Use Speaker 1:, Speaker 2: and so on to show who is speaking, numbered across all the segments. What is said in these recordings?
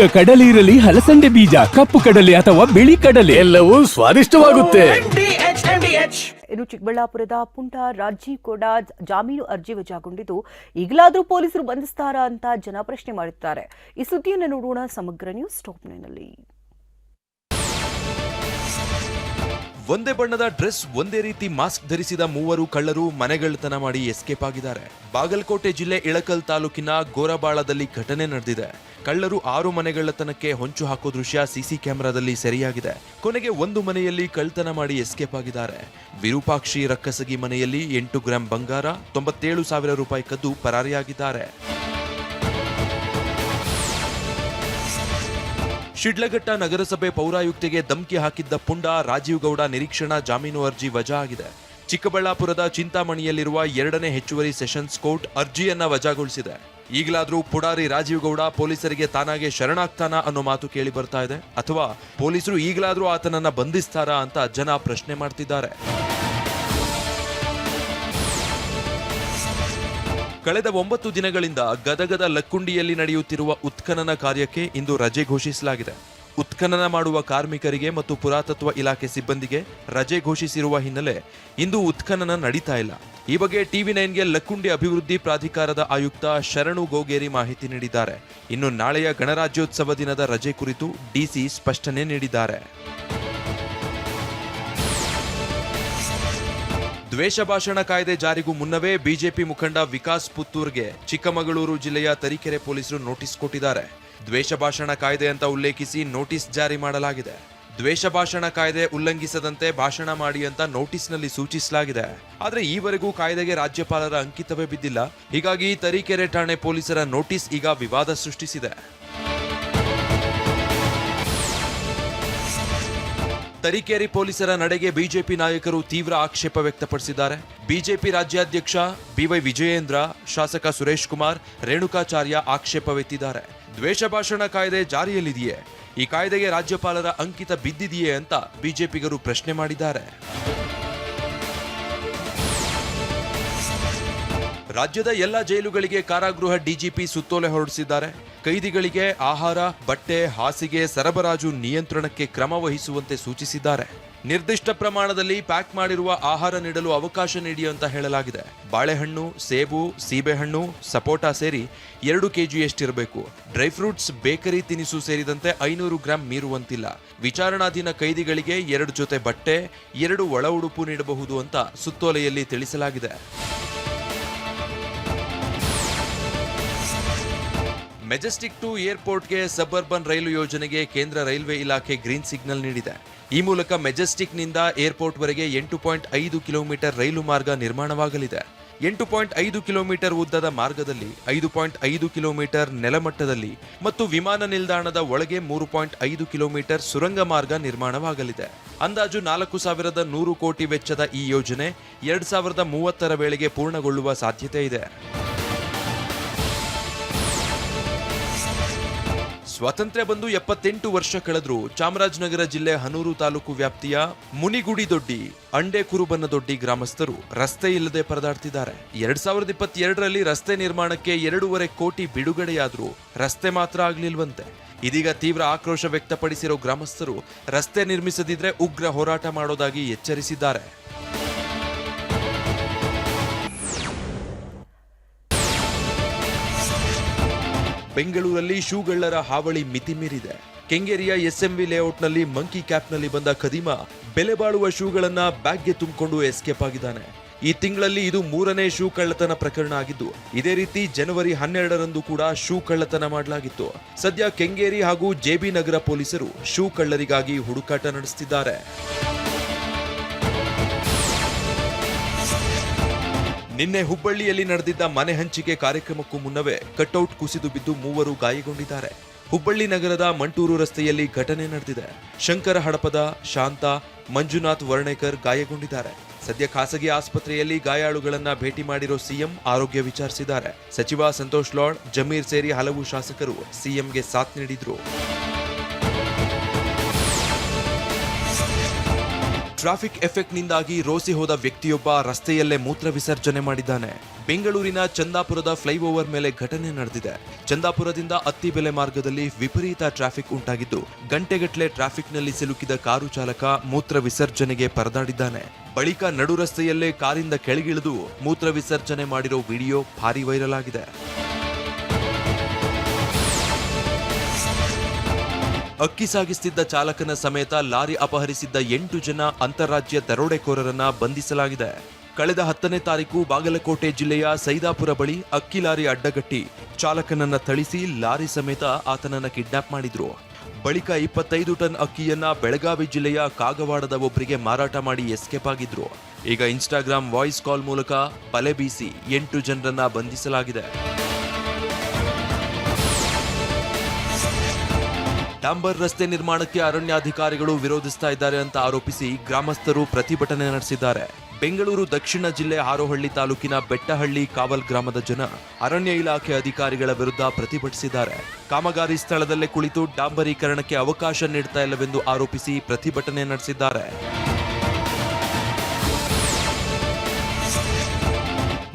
Speaker 1: ಈಗ ಕಡಲೆ ಇರಲಿ, ಹಲಸಂಡೆ ಬೀಜ, ಕಪ್ಪು ಕಡಲೆ ಅಥವಾ ಬಿಳಿ ಕಡಲೆ,
Speaker 2: ಎಲ್ಲವೂ ಸ್ವಾದಿಷ್ಟವಾಗುತ್ತೆ.
Speaker 3: ಇನ್ನು ಚಿಕ್ಕಬಳ್ಳಾಪುರದ ಪುಂಡ ರಾಜೀವ್ ಕೂಡ ಜಾಮೀನು ಅರ್ಜಿ ವಜಾಗೊಂಡಿದ್ದು, ಈಗಲಾದರೂ ಪೊಲೀಸರು ಬಂಧಿಸ್ತಾರಾ ಅಂತ ಜನ ಪ್ರಶ್ನೆ ಮಾಡಿದ್ದಾರೆ. ಈ ಸುದ್ದಿಯನ್ನು ನೋಡೋಣ ಸಮಗ್ರ ನ್ಯೂಸ್ ಟಾಪ್ 9ನಲ್ಲಿ.
Speaker 4: ಒಂದೇ ಬಣ್ಣದ ಡ್ರೆಸ್, ಒಂದೇ ರೀತಿ ಮಾಸ್ಕ್ ಧರಿಸಿದ ಮೂವರು ಕಳ್ಳರು ಮನೆಗಳ್ಳತನ ಮಾಡಿ ಎಸ್ಕೇಪ್ ಆಗಿದ್ದಾರೆ. ಬಾಗಲಕೋಟೆ ಜಿಲ್ಲೆ ಇಳಕಲ್ ತಾಲೂಕಿನ ಗೋರಬಾಳದಲ್ಲಿ ಘಟನೆ ನಡೆದಿದೆ. ಕಳ್ಳರು 6 ಮನೆಗಳ್ಳತನಕ್ಕೆ ಹೊಂಚು ಹಾಕೋ ದೃಶ್ಯ ಸಿಸಿ ಕ್ಯಾಮೆರಾದಲ್ಲಿ ಸೆರೆಯಾಗಿದೆ. ಕೊನೆಗೆ ಒಂದು ಮನೆಯಲ್ಲಿ ಕಳ್ಳತನ ಮಾಡಿ ಎಸ್ಕೇಪ್ ಆಗಿದ್ದಾರೆ. ವಿರೂಪಾಕ್ಷಿ ರಕ್ಕಸಗಿ ಮನೆಯಲ್ಲಿ 8 ಗ್ರಾಂ ಬಂಗಾರ, 97,000 ರೂಪಾಯಿ ಕದ್ದು ಪರಾರಿಯಾಗಿದ್ದಾರೆ. ಶಿಡ್ಲಘಟ್ಟ ನಗರಸಭೆ ಪೌರಾಯುಕ್ತೆಗೆ ಧಮಕಿ ಹಾಕಿದ್ದ ಪುಂಡ ರಾಜೀವ್ ಗೌಡ ನಿರೀಕ್ಷಣಾ ಜಾಮೀನು ಅರ್ಜಿ ವಜಾ ಆಗಿದೆ. ಚಿಕ್ಕಬಳ್ಳಾಪುರದ ಚಿಂತಾಮಣಿಯಲ್ಲಿರುವ 2ನೇ ಹೆಚ್ಚುವರಿ ಸೆಷನ್ಸ್ ಕೋರ್ಟ್ ಅರ್ಜಿಯನ್ನ ವಜಾಗೊಳಿಸಿದೆ. ಈಗಲಾದ್ರೂ ಪುಡಾರಿ ರಾಜೀವ್ ಗೌಡ ಪೊಲೀಸರಿಗೆ ತಾನಾಗೆ ಶರಣಾಗ್ತಾನಾ ಅನ್ನೋ ಮಾತು ಕೇಳಿ ಬರ್ತಾ ಇದೆ, ಅಥವಾ ಪೊಲೀಸರು ಈಗಲಾದ್ರೂ ಆತನನ್ನ ಬಂಧಿಸ್ತಾರಾ ಅಂತ ಜನ ಪ್ರಶ್ನೆ ಮಾಡ್ತಿದ್ದಾರೆ. ಕಳೆದ 9 ದಿನಗಳಿಂದ ಗದಗದ ಲಕ್ಕುಂಡಿಯಲ್ಲಿ ನಡೆಯುತ್ತಿರುವ ಉತ್ಖನನ ಕಾರ್ಯಕ್ಕೆ ಇಂದು ರಜೆ ಘೋಷಿಸಲಾಗಿದೆ. ಉತ್ಖನನ ಮಾಡುವ ಕಾರ್ಮಿಕರಿಗೆ ಮತ್ತು ಪುರಾತತ್ವ ಇಲಾಖೆ ಸಿಬ್ಬಂದಿಗೆ ರಜೆ ಘೋಷಿಸಿರುವ ಹಿನ್ನೆಲೆ ಇಂದು ಉತ್ಖನನ ನಡೀತಾ ಇಲ್ಲ. ಈ ಬಗ್ಗೆ TV9ಗೆ ಲಕ್ಕುಂಡಿ ಅಭಿವೃದ್ಧಿ ಪ್ರಾಧಿಕಾರದ ಆಯುಕ್ತ ಶರಣು ಗೋಗೇರಿ ಮಾಹಿತಿ ನೀಡಿದ್ದಾರೆ. ಇನ್ನು ನಾಳೆಯ ಗಣರಾಜ್ಯೋತ್ಸವ ದಿನದ ರಜೆ ಕುರಿತು ಡಿಸಿ ಸ್ಪಷ್ಟನೆ ನೀಡಿದ್ದಾರೆ. ದ್ವೇಷ ಭಾಷಣ ಕಾಯ್ದೆ ಜಾರಿಗೂ ಮುನ್ನವೇ ಬಿಜೆಪಿ ಮುಖಂಡ ವಿಕಾಸ್ ಪುತ್ತೂರ್ಗೆ ಚಿಕ್ಕಮಗಳೂರು ಜಿಲ್ಲೆಯ ತರೀಕೆರೆ ಪೊಲೀಸರು ನೋಟಿಸ್ ಕೊಟ್ಟಿದ್ದಾರೆ. ದ್ವೇಷ ಭಾಷಣ ಕಾಯ್ದೆ ಅಂತ ಉಲ್ಲೇಖಿಸಿ ನೋಟಿಸ್ ಜಾರಿ ಮಾಡಲಾಗಿದೆ. ದ್ವೇಷ ಭಾಷಣ ಕಾಯ್ದೆ ಉಲ್ಲಂಘಿಸದಂತೆ ಭಾಷಣ ಮಾಡಿ ಅಂತ ನೋಟಿಸ್ನಲ್ಲಿ ಸೂಚಿಸಲಾಗಿದೆ. ಆದರೆ ಈವರೆಗೂ ಕಾಯ್ದೆಗೆ ರಾಜ್ಯಪಾಲರ ಅಂಕಿತವೇ ಬಿದ್ದಿಲ್ಲ. ಹೀಗಾಗಿ ತರೀಕೆರೆ ಠಾಣೆ ಪೊಲೀಸರ ನೋಟಿಸ್ ಈಗ ವಿವಾದ ಸೃಷ್ಟಿಸಿದೆ. ತರೀಕೆರೆ ಪೊಲೀಸರ ನಡೆಗೆ ಬಿಜೆಪಿ ನಾಯಕರು ತೀವ್ರ ಆಕ್ಷೇಪ ವ್ಯಕ್ತಪಡಿಸಿದ್ದಾರೆ. ಬಿಜೆಪಿ ರಾಜ್ಯಾಧ್ಯಕ್ಷ ಬಿವೈ ವಿಜಯೇಂದ್ರ, ಶಾಸಕ ಸುರೇಶ್ ಕುಮಾರ್, ರೇಣುಕಾಚಾರ್ಯ ಆಕ್ಷೇಪವೆತ್ತಿದ್ದಾರೆ. ದ್ವೇಷ ಭಾಷಣ ಕಾಯ್ದೆ ಜಾರಿಯಲ್ಲಿದೆಯೇ? ಈ ಕಾಯ್ದೆಗೆ ರಾಜ್ಯಪಾಲರ ಅಂಕಿತ ಬಿದ್ದಿದೆಯೇ ಅಂತ ಬಿಜೆಪಿಗರು ಪ್ರಶ್ನೆ ಮಾಡಿದ್ದಾರೆ. ರಾಜ್ಯದ ಎಲ್ಲ ಜೈಲುಗಳಿಗೆ ಕಾರಾಗೃಹ ಡಿಜಿಪಿ ಸುತ್ತೋಲೆ ಹೊರಡಿಸಿದ್ದಾರೆ. ಕೈದಿಗಳಿಗೆ ಆಹಾರ, ಬಟ್ಟೆ, ಹಾಸಿಗೆ ಸರಬರಾಜು ನಿಯಂತ್ರಣಕ್ಕೆ ಕ್ರಮ ವಹಿಸುವಂತೆ ಸೂಚಿಸಿದ್ದಾರೆ. ನಿರ್ದಿಷ್ಟ ಪ್ರಮಾಣದಲ್ಲಿ ಪ್ಯಾಕ್ ಮಾಡಿರುವ ಆಹಾರ ನೀಡಲು ಅವಕಾಶ ನೀಡಿ ಅಂತ ಹೇಳಲಾಗಿದೆ. ಬಾಳೆಹಣ್ಣು, ಸೇಬು, ಸೀಬೆಹಣ್ಣು, ಸಪೋಟ ಸೇರಿ 2 kgಯಷ್ಟಿರಬೇಕು. ಡ್ರೈ ಫ್ರೂಟ್ಸ್, ಬೇಕರಿ ತಿನಿಸು ಸೇರಿದಂತೆ 500 ಗ್ರಾಂ ಮೀರುವಂತಿಲ್ಲ. ವಿಚಾರಣಾಧೀನ ಕೈದಿಗಳಿಗೆ 2 ಜೊತೆ ಬಟ್ಟೆ, 2 ಒಳ ಉಡುಪು ನೀಡಬಹುದು ಅಂತ ಸುತ್ತೋಲೆಯಲ್ಲಿ ತಿಳಿಸಲಾಗಿದೆ. ಮೆಜೆಸ್ಟಿಕ್ ಟು ಏರ್ಪೋರ್ಟ್ಗೆ ಸಬರ್ಬನ್ ರೈಲು ಯೋಜನೆಗೆ ಕೇಂದ್ರ ರೈಲ್ವೆ ಇಲಾಖೆ ಗ್ರೀನ್ ಸಿಗ್ನಲ್ ನೀಡಿದೆ. ಈ ಮೂಲಕ ಮೆಜೆಸ್ಟಿಕ್ನಿಂದ ಏರ್ಪೋರ್ಟ್ವರೆಗೆ 8.5 ಕಿಲೋಮೀಟರ್ ರೈಲು ಮಾರ್ಗ ನಿರ್ಮಾಣವಾಗಲಿದೆ. 8.5 ಕಿಲೋಮೀಟರ್ ಉದ್ದದ ಮಾರ್ಗದಲ್ಲಿ 5.5 ಕಿಲೋಮೀಟರ್ ನೆಲಮಟ್ಟದಲ್ಲಿ ಮತ್ತು ವಿಮಾನ ನಿಲ್ದಾಣದ ಒಳಗೆ 3.5 ಕಿಲೋಮೀಟರ್ ಸುರಂಗ ಮಾರ್ಗ ನಿರ್ಮಾಣವಾಗಲಿದೆ. ಅಂದಾಜು 4,100 ಕೋಟಿ ವೆಚ್ಚದ ಈ ಯೋಜನೆ 2030ರ ವೇಳೆಗೆ ಪೂರ್ಣಗೊಳ್ಳುವ ಸಾಧ್ಯತೆ ಇದೆ. ಸ್ವಾತಂತ್ರ್ಯ ಬಂದು 78 ವರ್ಷ ಕಳೆದರೂ ಚಾಮರಾಜನಗರ ಜಿಲ್ಲೆ ಹನೂರು ತಾಲೂಕು ವ್ಯಾಪ್ತಿಯ ಮುನಿಗುಡಿದೊಡ್ಡಿ, ಅಂಡೆ ಕುರುಬನ್ನದೊಡ್ಡಿ ಗ್ರಾಮಸ್ಥರು ರಸ್ತೆ ಇಲ್ಲದೆ ಪರದಾಡ್ತಿದ್ದಾರೆ. 2022ರಲ್ಲಿ ರಸ್ತೆ ನಿರ್ಮಾಣಕ್ಕೆ 2.5 ಕೋಟಿ ಬಿಡುಗಡೆಯಾದರೂ ರಸ್ತೆ ಮಾತ್ರ ಆಗ್ಲಿಲ್ವಂತೆ. ಇದೀಗ ತೀವ್ರ ಆಕ್ರೋಶ ವ್ಯಕ್ತಪಡಿಸಿರೋ ಗ್ರಾಮಸ್ಥರು ರಸ್ತೆ ನಿರ್ಮಿಸದಿದ್ರೆ ಉಗ್ರ ಹೋರಾಟ ಮಾಡೋದಾಗಿ ಎಚ್ಚರಿಸಿದ್ದಾರೆ. ಬೆಂಗಳೂರಲ್ಲಿ ಶೂಗಳ್ಳರ ಹಾವಳಿ ಮಿತಿ ಮೀರಿದೆ. ಕೆಂಗೇರಿಯ ಎಸ್ಎಂವಿ ಲೇಔಟ್ನಲ್ಲಿ ಮಂಕಿ ಕ್ಯಾಪ್ನಲ್ಲಿ ಬಂದ ಖದೀಮ ಬೆಲೆ ಬಾಳುವ ಶೂಗಳನ್ನ ಬ್ಯಾಗ್ಗೆ ತುಂಬಿಕೊಂಡು ಎಸ್ಕೇಪ್ ಆಗಿದ್ದಾನೆ. ಈ ತಿಂಗಳಲ್ಲಿ ಇದು 3ನೇ ಶೂ ಕಳ್ಳತನ ಪ್ರಕರಣ ಆಗಿದ್ದು, ಇದೇ ರೀತಿ ಜನವರಿ 12ರಂದು ಕೂಡ ಶೂ ಕಳ್ಳತನ ಮಾಡಲಾಗಿತ್ತು. ಸದ್ಯ ಕೆಂಗೇರಿ ಹಾಗೂ ಜೆಬಿ ನಗರ ಪೊಲೀಸರು ಶೂ ಕಳ್ಳರಿಗಾಗಿ ಹುಡುಕಾಟ ನಡೆಸುತ್ತಿದ್ದಾರೆ. ನಿನ್ನೆ ಹುಬ್ಬಳ್ಳಿಯಲ್ಲಿ ನಡೆದಿದ್ದ ಮನೆ ಹಂಚಿಕೆ ಕಾರ್ಯಕ್ರಮಕ್ಕೂ ಮುನ್ನವೇ ಕಟ್ಔಟ್ ಕುಸಿದು ಬಿದ್ದು 3 ಗಾಯಗೊಂಡಿದ್ದಾರೆ. ಹುಬ್ಬಳ್ಳಿ ನಗರದ ಮಂಟೂರು ರಸ್ತೆಯಲ್ಲಿ ಘಟನೆ ನಡೆದಿದೆ. ಶಂಕರ ಹಡಪದ, ಶಾಂತ, ಮಂಜುನಾಥ್ ವರ್ಣೇಕರ್ ಗಾಯಗೊಂಡಿದ್ದಾರೆ. ಸದ್ಯ ಖಾಸಗಿ ಆಸ್ಪತ್ರೆಯಲ್ಲಿ ಗಾಯಾಳುಗಳನ್ನ ಭೇಟಿ ಮಾಡಿರೋ ಸಿಎಂ ಆರೋಗ್ಯ ವಿಚಾರಿಸಿದ್ದಾರೆ. ಸಚಿವ ಸಂತೋಷ್ ಲಾಡ್, ಜಮೀರ್ ಸೇರಿ ಹಲವು ಶಾಸಕರು ಸಿಎಂಗೆ ಸಾಥ್ ನೀಡಿದ್ರು. ಟ್ರಾಫಿಕ್ ಎಫೆಕ್ಟ್ ನಿಂದಾಗಿ ರೋಸಿ ಹೋದ ವ್ಯಕ್ತಿಯೊಬ್ಬ ರಸ್ತೆಯಲ್ಲೇ ಮೂತ್ರ ವಿಸರ್ಜನೆ ಮಾಡಿದ್ದಾನೆ. ಬೆಂಗಳೂರಿನ ಚಂದಾಪುರದ ಫ್ಲೈಓವರ್ ಮೇಲೆ ಘಟನೆ ನಡೆದಿದೆ. ಚಂದಾಪುರದಿಂದ ಅತ್ತಿಬೆಲೆ ಮಾರ್ಗದಲ್ಲಿ ವಿಪರೀತ ಟ್ರಾಫಿಕ್ ಉಂಟಾಗಿದ್ದು, ಗಂಟೆಗಟ್ಟಲೆ ಟ್ರಾಫಿಕ್ನಲ್ಲಿ ಸಿಲುಕಿದ ಕಾರು ಚಾಲಕ ಮೂತ್ರ ವಿಸರ್ಜನೆಗೆ ಪರದಾಡಿದ್ದಾನೆ. ಬಳಿಕ ನಡು ರಸ್ತೆಯಲ್ಲೇ ಕಾರಿಂದ ಕೆಳಗಿಳಿದು ಮೂತ್ರ ವಿಸರ್ಜನೆ ಮಾಡಿರೋ ವಿಡಿಯೋ ಭಾರಿ ವೈರಲ್ ಆಗಿದೆ. ಅಕ್ಕಿ ಸಾಗಿಸುತ್ತಿದ್ದ ಚಾಲಕನ ಸಮೇತ ಲಾರಿ ಅಪಹರಿಸಿದ್ದ 8 ಜನ ಅಂತಾರಾಜ್ಯ ದರೋಡೆಕೋರರನ್ನ ಬಂಧಿಸಲಾಗಿದೆ. ಕಳೆದ 10ನೇ ತಾರೀಕು ಬಾಗಲಕೋಟೆ ಜಿಲ್ಲೆಯ ಸೈದಾಪುರ ಬಳಿ ಅಕ್ಕಿ ಲಾರಿ ಅಡ್ಡಗಟ್ಟಿ ಚಾಲಕನನ್ನ ಥಳಿಸಿ ಲಾರಿ ಸಮೇತ ಆತನನ್ನ ಕಿಡ್ನಾಪ್ ಮಾಡಿದ್ರು. ಬಳಿಕ 25 ಟನ್ ಅಕ್ಕಿಯನ್ನ ಬೆಳಗಾವಿ ಜಿಲ್ಲೆಯ ಕಾಗವಾಡದ ಒಬ್ಬರಿಗೆ ಮಾರಾಟ ಮಾಡಿ ಎಸ್ಕೇಪ್ ಆಗಿದ್ರು. ಈಗ ಇನ್ಸ್ಟಾಗ್ರಾಂ ವಾಯ್ಸ್ ಕಾಲ್ ಮೂಲಕ ಬಲೆ ಬೀಸಿ 8 ಜನರನ್ನ ಬಂಧಿಸಲಾಗಿದೆ. ಡಾಂಬರ್ ರಸ್ತೆ ನಿರ್ಮಾಣಕ್ಕೆ ಅರಣ್ಯಾಧಿಕಾರಿಗಳು ವಿರೋಧಿಸ್ತಾ ಇದ್ದಾರೆ ಅಂತ ಆರೋಪಿಸಿ ಗ್ರಾಮಸ್ಥರು ಪ್ರತಿಭಟನೆ ನಡೆಸಿದ್ದಾರೆ. ಬೆಂಗಳೂರು ದಕ್ಷಿಣ ಜಿಲ್ಲೆ ಹಾರೋಹಳ್ಳಿ ತಾಲೂಕಿನ ಬೆಟ್ಟಹಳ್ಳಿ ಕಾವಲ್ ಗ್ರಾಮದ ಜನ ಅರಣ್ಯ ಇಲಾಖೆ ಅಧಿಕಾರಿಗಳ ವಿರುದ್ಧ ಪ್ರತಿಭಟಿಸಿದ್ದಾರೆ. ಕಾಮಗಾರಿ ಸ್ಥಳದಲ್ಲೇ ಕುಳಿತು ಡಾಂಬರೀಕರಣಕ್ಕೆ ಅವಕಾಶ ನೀಡ್ತಾ ಇಲ್ಲವೆಂದು ಆರೋಪಿಸಿ ಪ್ರತಿಭಟನೆ ನಡೆಸಿದ್ದಾರೆ.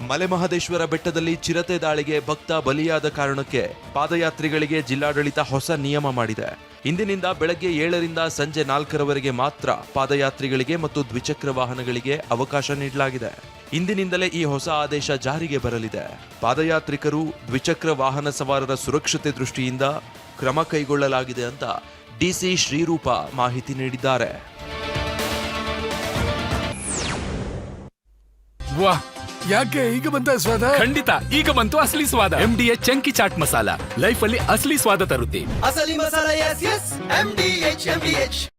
Speaker 4: ಮಲೆಮಹದೇಶ್ವರ ಬೆಟ್ಟದಲ್ಲಿ ಚಿರತೆ ದಾಳಿಗೆ ಭಕ್ತ ಬಲಿಯಾದ ಕಾರಣಕ್ಕೆ ಪಾದಯಾತ್ರಿಗಳಿಗೆ ಜಿಲ್ಲಾಡಳಿತ ಹೊಸ ನಿಯಮ ಮಾಡಿದೆ. ಇಂದಿನಿಂದ ಬೆಳಗ್ಗೆ 7ರಿಂದ ಸಂಜೆ 4ರವರೆಗೆ ಮಾತ್ರ ಪಾದಯಾತ್ರಿಗಳಿಗೆ ಮತ್ತು ದ್ವಿಚಕ್ರ ವಾಹನಗಳಿಗೆ ಅವಕಾಶ ನೀಡಲಾಗಿದೆ. ಇಂದಿನಿಂದಲೇ ಈ ಹೊಸ ಆದೇಶ ಜಾರಿಗೆ ಬರಲಿದೆ. ಪಾದಯಾತ್ರಿಕರು, ದ್ವಿಚಕ್ರ ವಾಹನ ಸವಾರರ ಸುರಕ್ಷತೆ ದೃಷ್ಟಿಯಿಂದ ಕ್ರಮ ಕೈಗೊಳ್ಳಲಾಗಿದೆ ಅಂತ ಡಿಸಿ ಶ್ರೀರೂಪ ಮಾಹಿತಿ ನೀಡಿದ್ದಾರೆ.
Speaker 1: ವಾಹ್,
Speaker 2: ಯಾಕೆ ಈಗ ಬಂತ ಸ್ವಾದ?
Speaker 1: ಖಂಡಿತ ಈಗ ಬಂತು ಅಸಲಿ ಸ್ವಾದ. MDH chunky chaat masala life ಅಲ್ಲಿ ಅಸಲಿ ಸ್ವಾದ ತರುತ್ತೆ.
Speaker 5: ಅಸಲಿ ಮಸಾಲ, ಎಸ್ ಎಸ್ MDH.